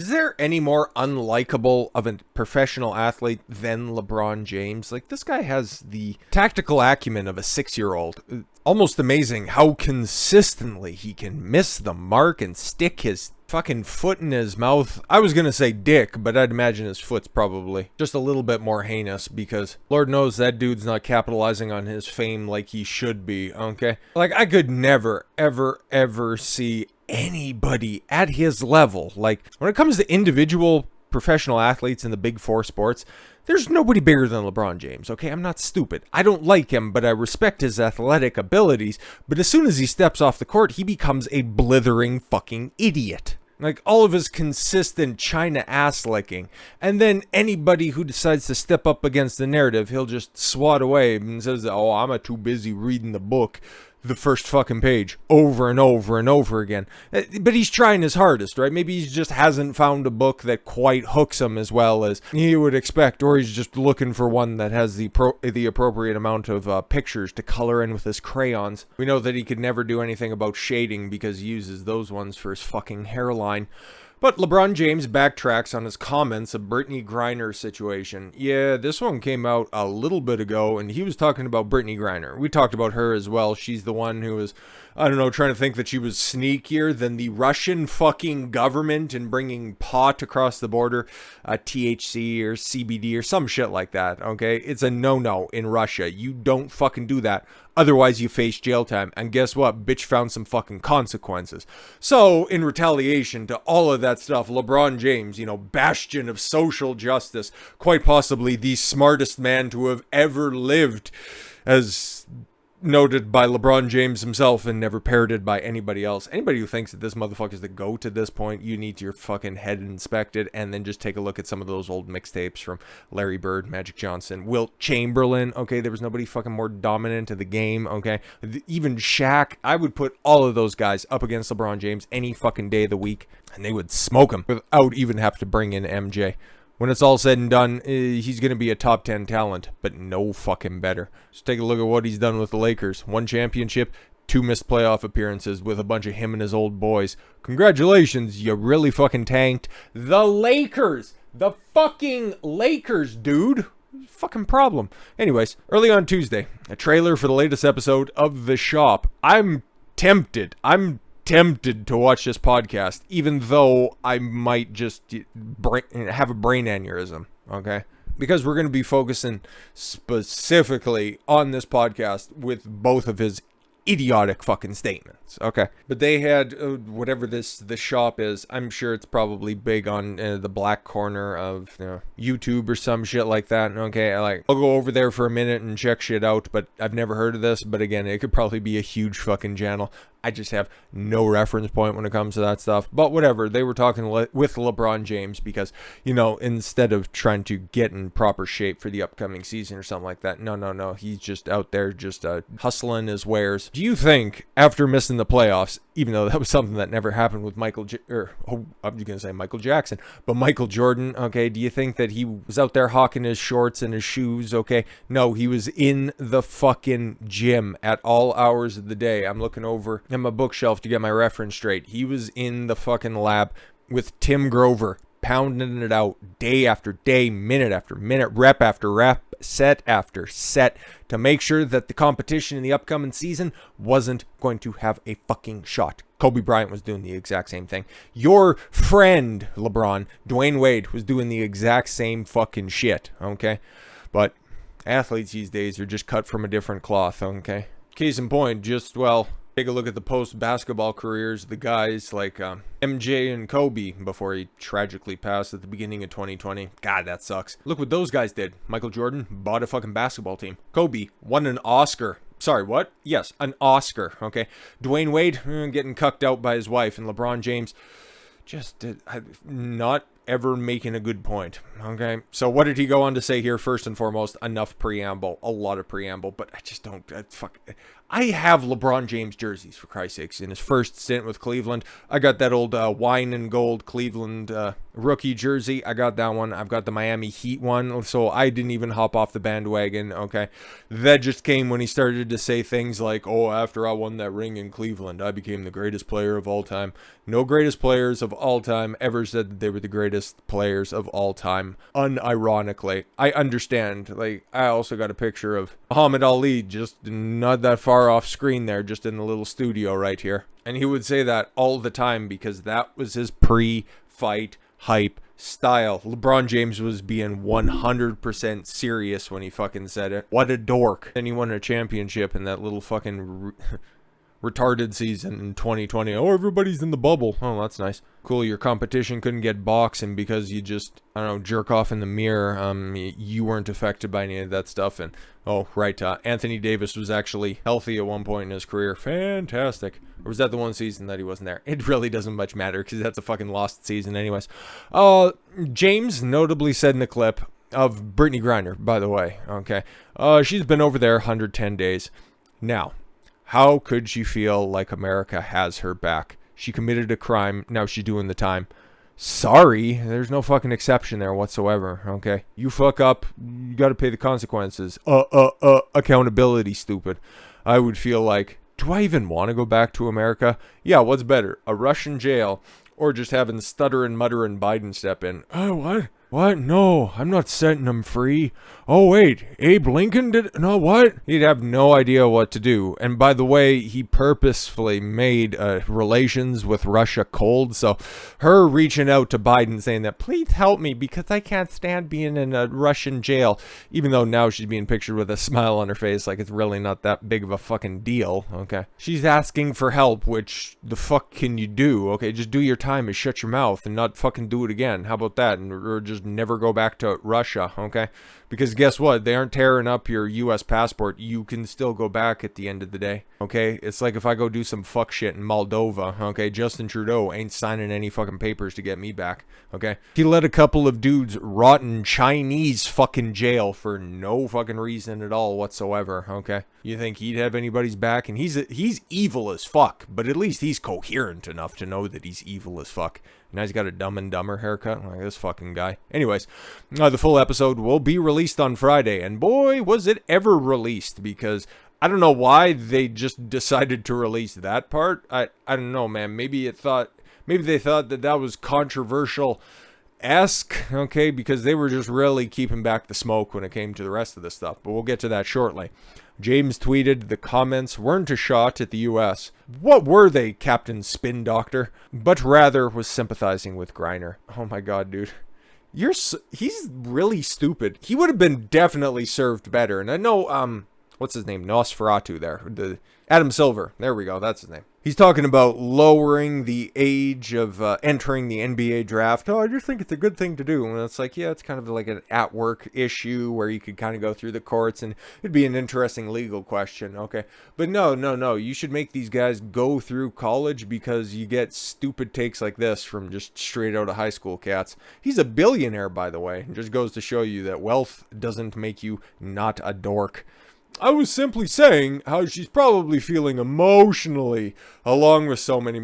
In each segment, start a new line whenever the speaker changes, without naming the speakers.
Is there any more unlikable of a professional athlete than LeBron James? Like, this guy has the tactical acumen of a 6-year-old. Almost amazing how consistently he can miss the mark and stick his fucking foot in his mouth. I was gonna say dick, but I'd imagine his foot's probably just a little bit more heinous, because Lord knows that dude's not capitalizing on his fame like he should be, okay? Like, I could never, ever see anybody at his level. Like, when it comes to individual professional athletes in the big four sports, there's nobody bigger than LeBron James, okay? I'm not stupid. I don't like him, but I respect his athletic abilities. But as soon as he steps off the court, he becomes a blithering fucking idiot. Like, all of his consistent China ass licking. And then anybody who decides to step up against the narrative, he'll just swat away and says, oh, I'm too busy reading the book, the first fucking page, over and over and over again. But he's trying his hardest, right? Maybe he just hasn't found a book that quite hooks him as well as he would expect, or he's just looking for one that has the appropriate amount of pictures to color in with his crayons. We know that he could never do anything about shading because he uses those ones for his fucking hairline. But LeBron James backtracks on his comments of Brittney Griner situation. Yeah, this one came out a little bit ago, and he was talking about Brittney Griner. We talked about her as well. She's the one who was, I don't know, trying to think that she was sneakier than the Russian fucking government in bringing pot across the border, THC or CBD or some shit like that, okay? It's a no-no in Russia. You don't fucking do that. Otherwise, you face jail time. And guess what? Bitch found some fucking consequences. So, in retaliation to all of that stuff, LeBron James, you know, bastion of social justice, quite possibly the smartest man to have ever lived, as noted by LeBron James himself and never parroted by anybody else. Anybody who thinks that this motherfucker's the GOAT at this point, you need your fucking head inspected, and then just take a look at some of those old mixtapes from Larry Bird, Magic Johnson, Wilt Chamberlain. Okay, there was nobody fucking more dominant in the game, okay? Even Shaq. I would put all of those guys up against LeBron James any fucking day of the week, and they would smoke him without even have to bring in MJ. When it's all said and done, he's going to be a top 10 talent, but no fucking better. Just take a look at what he's done with the Lakers. 1 championship, 2 missed playoff appearances with a bunch of him and his old boys. Congratulations, you really fucking tanked. The Lakers! The fucking Lakers, dude! Fucking problem. Anyways, early on Tuesday, a trailer for the latest episode of The Shop. I'm tempted to watch this podcast, even though I might just have a brain aneurysm, okay? Because we're going to be focusing specifically on this podcast with both of his idiotic fucking statements, okay? But they had whatever this shop is. I'm sure it's probably big on the black corner of YouTube or some shit like that, okay? I'll go over there for a minute and check shit out, but I've never heard of this. But again, it could probably be a huge fucking channel. I just have no reference point when it comes to that stuff. But whatever, they were talking with LeBron James because, you know, instead of trying to get in proper shape for the upcoming season or something like that, no, he's just out there just hustling his wares. Do you think, after missing the playoffs, even though that was something that never happened with I'm going to say Michael Jackson, but Michael Jordan, okay, do you think that he was out there hawking his shorts and his shoes, okay? No, he was in the fucking gym at all hours of the day. I'm looking over at my bookshelf to get my reference straight. He was in the fucking lab with Tim Grover, pounding it out day after day, minute after minute, rep after rep, set after set, to make sure that the competition in the upcoming season wasn't going to have a fucking shot. Kobe Bryant was doing the exact same thing. Your friend, LeBron, Dwayne Wade, was doing the exact same fucking shit, okay? But athletes these days are just cut from a different cloth, okay? Case in point, take a look at the post-basketball careers of the guys like MJ and Kobe before he tragically passed at the beginning of 2020. God, that sucks. Look what those guys did. Michael Jordan bought a fucking basketball team. Kobe won an Oscar. Sorry, what? Yes, an Oscar, okay? Dwayne Wade getting cucked out by his wife, and LeBron James just not ever making a good point, okay? So what did he go on to say here? First and foremost, enough preamble, a lot of preamble, but I just don't, I have LeBron James jerseys, for Christ's sakes. In his first stint with Cleveland, I got that old wine and gold Cleveland rookie jersey. I got that one. I've got the Miami Heat one, so I didn't even hop off the bandwagon, okay? That just came when he started to say things like, oh, after I won that ring in Cleveland, I became the greatest player of all time. No greatest players of all time ever said that they were the greatest players of all time, unironically. I understand. Like, I also got a picture of Muhammad Ali just not that far off screen there, just in the little studio right here. And he would say that all the time because that was his pre-fight hype style. LeBron James was being 100% serious when he fucking said it. What a dork. And he won a championship in that little fucking retarded season in 2020. Oh, everybody's in the bubble. Oh, that's nice. Cool, your competition couldn't get boxing because you just, I don't know, jerk off in the mirror. You weren't affected by any of that stuff. And, oh, right, Anthony Davis was actually healthy at one point in his career. Fantastic. Or was that the one season that he wasn't there? It really doesn't much matter because that's a fucking lost season anyways. James notably said in the clip of Brittney Griner, by the way, okay, she's been over there 110 days. Now, how could she feel like America has her back? She committed a crime. Now she's doing the time. Sorry, there's no fucking exception there whatsoever, okay? You fuck up, you gotta pay the consequences. Accountability, stupid. I would feel like, do I even want to go back to America? Yeah, what's better, a Russian jail or just having stutter and mutter and Biden step in? Oh, what? What? No, I'm not setting him free. Oh, wait, Abe Lincoln did? No, what? He'd have no idea what to do. And by the way, he purposefully made relations with Russia cold. So her reaching out to Biden saying that, please help me because I can't stand being in a Russian jail. Even though now she's being pictured with a smile on her face like it's really not that big of a fucking deal, okay? She's asking for help, which the fuck can you do, okay? Just do your time and shut your mouth and not fucking do it again. How about that? Or just never go back to Russia, okay? Because guess what? They aren't tearing up your U.S. passport. You can still go back at the end of the day, okay? It's like if I go do some fuck shit in Moldova, okay? Justin Trudeau ain't signing any fucking papers to get me back, okay? He let a couple of dudes rot in Chinese fucking jail for no fucking reason at all whatsoever, okay? You think he'd have anybody's back? And he's evil as fuck, but at least he's coherent enough to know that he's evil as fuck. Now he's got a Dumb and Dumber haircut, like this fucking guy. Anyways, the full episode will be released on Friday, and boy, was it ever released, because I don't know why they just decided to release that part. I don't know, man. Maybe they thought that was controversial-esque, okay, because they were just really keeping back the smoke when it came to the rest of the stuff, but we'll get to that shortly. James tweeted, the comments weren't a shot at the U.S. What were they, Captain Spin Doctor? But rather was sympathizing with Griner. Oh my god, dude. He's really stupid. He would have been definitely served better. And I know, what's his name? Nosferatu there. Adam Silver. There we go. That's his name. He's talking about lowering the age of entering the NBA draft. Oh, I just think it's a good thing to do. And it's like, yeah, it's kind of like an at-work issue where you could kind of go through the courts and it'd be an interesting legal question, okay? But no. You should make these guys go through college because you get stupid takes like this from just straight out of high school cats. He's a billionaire, by the way. It just goes to show you that wealth doesn't make you not a dork. I was simply saying how she's probably feeling emotionally, along with so many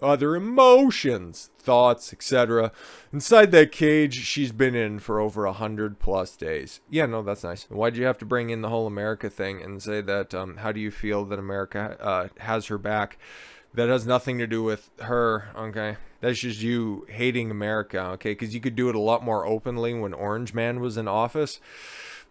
other emotions, thoughts, etc. Inside that cage she's been in for over 100+ days. Yeah, no, that's nice. Why'd you have to bring in the whole America thing and say that, how do you feel that America has her back? That has nothing to do with her, okay? That's just you hating America, okay? Because you could do it a lot more openly when Orange Man was in office.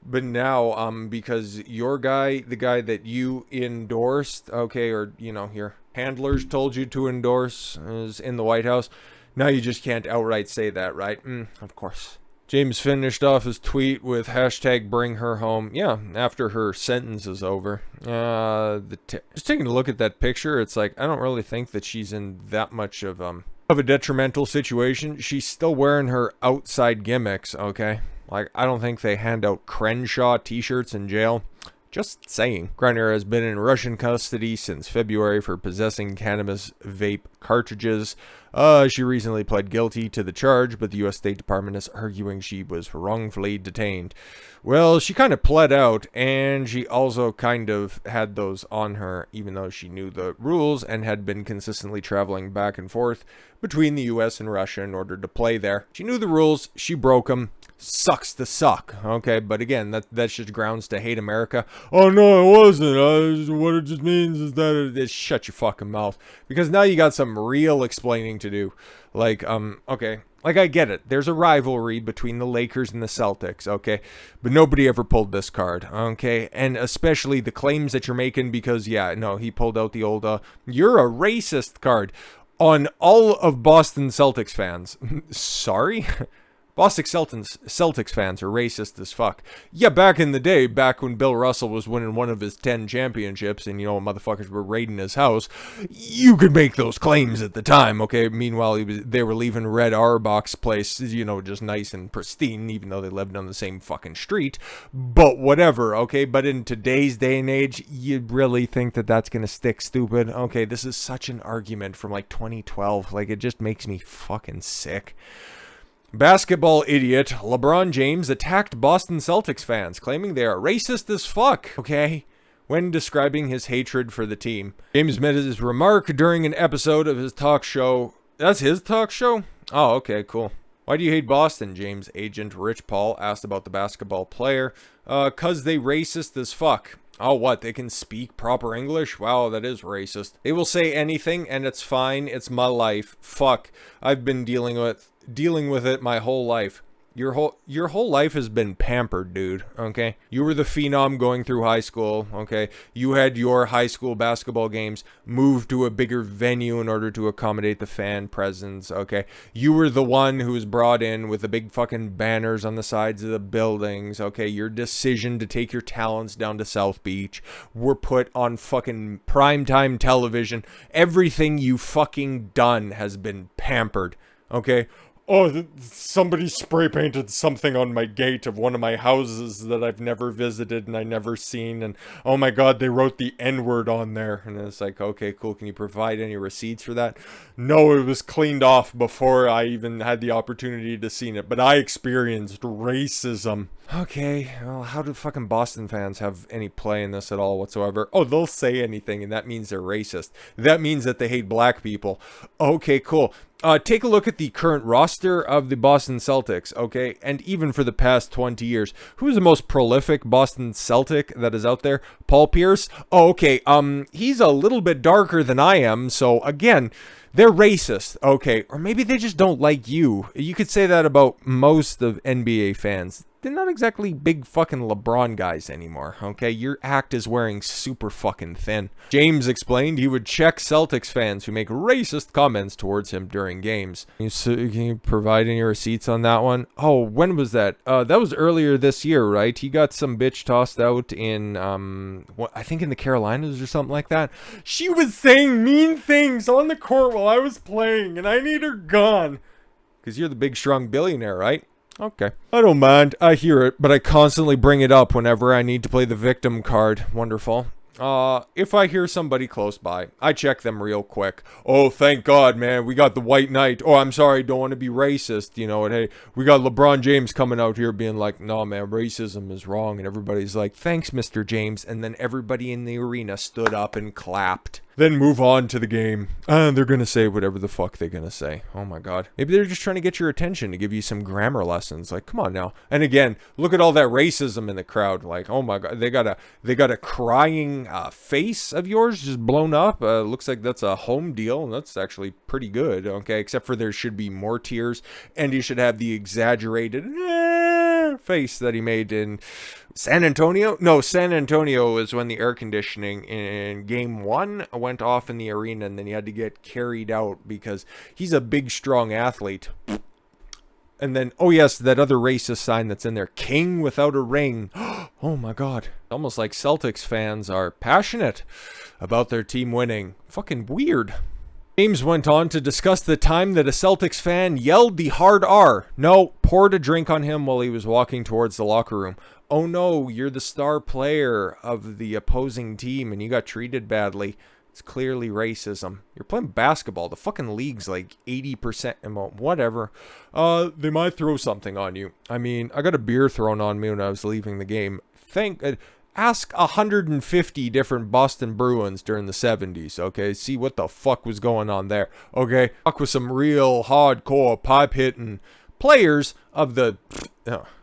But now, because your guy, the guy that you endorsed, okay, or, you know, your handlers told you to endorse is in the White House, now you just can't outright say that, right? Of course. James finished off his tweet with hashtag bring her home. Yeah, after her sentence is over. Just taking a look at that picture, it's like, I don't really think that she's in that much of a detrimental situation. She's still wearing her outside gimmicks, okay? Like, I don't think they hand out Crenshaw t-shirts in jail. Just saying. Griner has been in Russian custody since February for possessing cannabis vape cartridges. She recently pled guilty to the charge, but the U.S. State Department is arguing she was wrongfully detained. Well, she kind of pled out, and she also kind of had those on her, even though she knew the rules and had been consistently traveling back and forth between the U.S. and Russia in order to play there. She knew the rules, she broke them. Sucks to suck, okay? But again, that's just grounds to hate America. Oh, no, it wasn't. What it just means is that shut your fucking mouth. Because now you got some real explaining to do. Like, okay. Like, I get it. There's a rivalry between the Lakers and the Celtics, okay? But nobody ever pulled this card, okay? And especially the claims that you're making because, yeah, no, he pulled out the old, you're a racist card on all of Boston Celtics fans. Sorry? Boston Celtics fans are racist as fuck. Yeah, back in the day, back when Bill Russell was winning one of his 10 championships and, you know, motherfuckers were raiding his house, you could make those claims at the time, okay? Meanwhile, they were leaving Red Auerbach's place, you know, just nice and pristine, even though they lived on the same fucking street. But whatever, okay? But in today's day and age, you really think that that's gonna stick, stupid? Okay, this is such an argument from, like, 2012. Like, it just makes me fucking sick. Basketball idiot LeBron James attacked Boston Celtics fans, claiming they are racist as fuck, okay? When describing his hatred for the team. James made his remark during an episode of his talk show. That's his talk show? Oh, okay, cool. Why do you hate Boston? James' agent Rich Paul asked about the basketball player. 'Cause they racist as fuck. Oh, what? They can speak proper English? Wow, that is racist. They will say anything, and it's fine. It's my life. Fuck. I've been dealing with it my whole life. Your whole life has been pampered, dude, okay? You were the phenom going through high school, okay? You had your high school basketball games moved to a bigger venue in order to accommodate the fan presence, okay? You were the one who was brought in with the big fucking banners on the sides of the buildings, okay? Your decision to take your talents down to South Beach were put on fucking primetime television. Everything you fucking done has been pampered, okay? Oh, somebody spray painted something on my gate of one of my houses that I've never visited and I never seen. And oh my God, they wrote the N-word on there. And it's like, okay, cool. Can you provide any receipts for that? No, it was cleaned off before I even had the opportunity to see it. But I experienced racism. Okay, well, how do fucking Boston fans have any play in this at all whatsoever? Oh, they'll say anything and that means they're racist. That means that they hate black people. Okay, cool. Take a look at the current roster of the Boston Celtics, okay? And even for the past 20 years, who's the most prolific Boston Celtic that is out there? Paul Pierce? Oh, okay, he's a little bit darker than I am, so again, they're racist, okay? Or maybe they just don't like you. You could say that about most of NBA fans. They're not exactly big fucking LeBron guys anymore, okay? Your act is wearing super fucking thin. James explained he would check Celtics fans who make racist comments towards him during games. Can you provide any receipts on that one? Oh, when was that? That was earlier this year, right? He got some bitch tossed out in, I think in the Carolinas or something like that. She was saying mean things on the court while I was playing, and I need her gone. Because you're the big, strong billionaire, right? Okay. I don't mind. I hear it, but I constantly bring it up whenever I need to play the victim card. Wonderful. If I hear somebody close by, I check them real quick. Oh, thank God, man. We got the white knight. Oh, I'm sorry. Don't want to be racist. You know, and hey, we got LeBron James coming out here being like, no, man, racism is wrong. And everybody's like, thanks, Mr. James. And then everybody in the arena stood up and clapped. Then move on to the game. They're gonna say whatever the fuck they're gonna say. Oh my God. Maybe they're just trying to get your attention to give you some grammar lessons. Like, come on now. And again, look at all that racism in the crowd. Like, oh my God, they got a crying face of yours just blown up. Looks like that's a home deal, and that's actually pretty good. Okay, except for there should be more tears, and you should have the exaggerated face that he made in San Antonio. No, San Antonio is when the air conditioning in game 1 went off in the arena, and then he had to get carried out because he's a big, strong athlete. And then, oh yes, that other racist sign that's in there, king without a ring. Oh my God. Almost like Celtics fans are passionate about their team winning. Fucking weird. James went on to discuss the time that a Celtics fan yelled the hard R. No, poured a drink on him while he was walking towards the locker room. Oh no, you're the star player of the opposing team and you got treated badly. It's clearly racism. You're playing basketball. The fucking league's like 80%. Whatever. They might throw something on you. I mean, I got a beer thrown on me when I was leaving the game. Ask 150 different Boston Bruins during the 70s, okay? See what the fuck was going on there, okay? Fuck with some real hardcore pipe-hitting players of the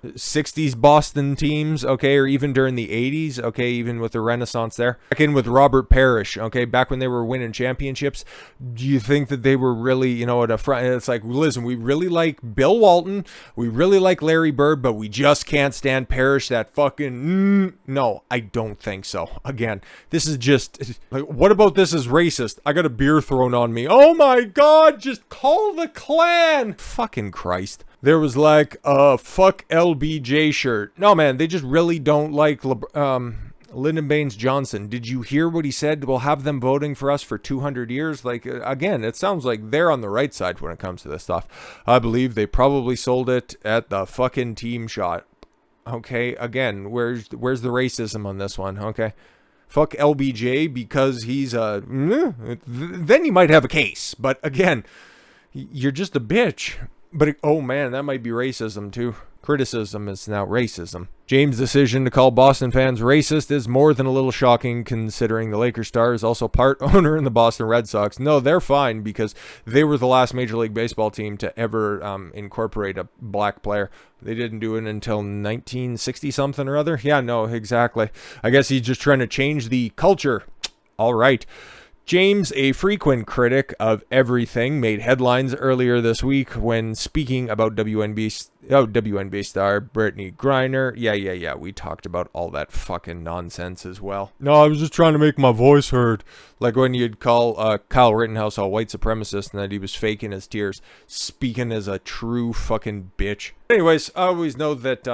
60s Boston teams, okay, or even during the 80s, okay, even with the Renaissance there. Back in with Robert Parrish, okay, back when they were winning championships. Do you think that they were really, at a front? It's like, listen, we really like Bill Walton, we really like Larry Bird, but we just can't stand Parrish, that fucking, no, I don't think so. Again, this is just, like, what about this is racist? I got a beer thrown on me. Oh my God, just call the Klan. Fucking Christ. There was like a fuck LBJ shirt. No, man, they just really don't like Lyndon Baines Johnson. Did you hear what he said? We'll have them voting for us for 200 years. Like, again, it sounds like they're on the right side when it comes to this stuff. I believe they probably sold it at the fucking team shot. Okay, again, where's the racism on this one? Okay. Fuck LBJ because he's then you might have a case. But again, you're just a bitch. But, oh man, that might be racism too. Criticism is now racism. James' decision to call Boston fans racist is more than a little shocking, considering the Lakers star is also part owner in the Boston Red Sox. No, they're fine because they were the last Major League Baseball team to ever incorporate a black player. They didn't do it until 1960-something or other. Yeah, no, exactly. I guess he's just trying to change the culture. All right. James, a frequent critic of everything, made headlines earlier this week when speaking about WNBA star Brittney Griner. Yeah, we talked about all that fucking nonsense as well. No, I was just trying to make my voice heard. Like when you'd call Kyle Rittenhouse a white supremacist and that he was faking his tears, speaking as a true fucking bitch. Anyways, I always know that,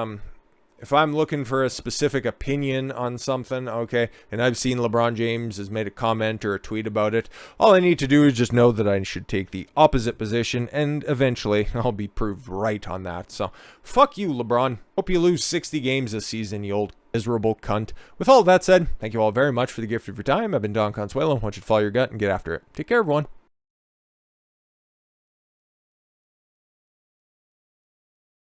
if I'm looking for a specific opinion on something, okay, and I've seen LeBron James has made a comment or a tweet about it, all I need to do is just know that I should take the opposite position, and eventually I'll be proved right on that. So, fuck you, LeBron. Hope you lose 60 games this season, you old miserable cunt. With all that said, thank you all very much for the gift of your time. I've been Don Consuelo. I want you to follow your gut and get after it. Take care, everyone.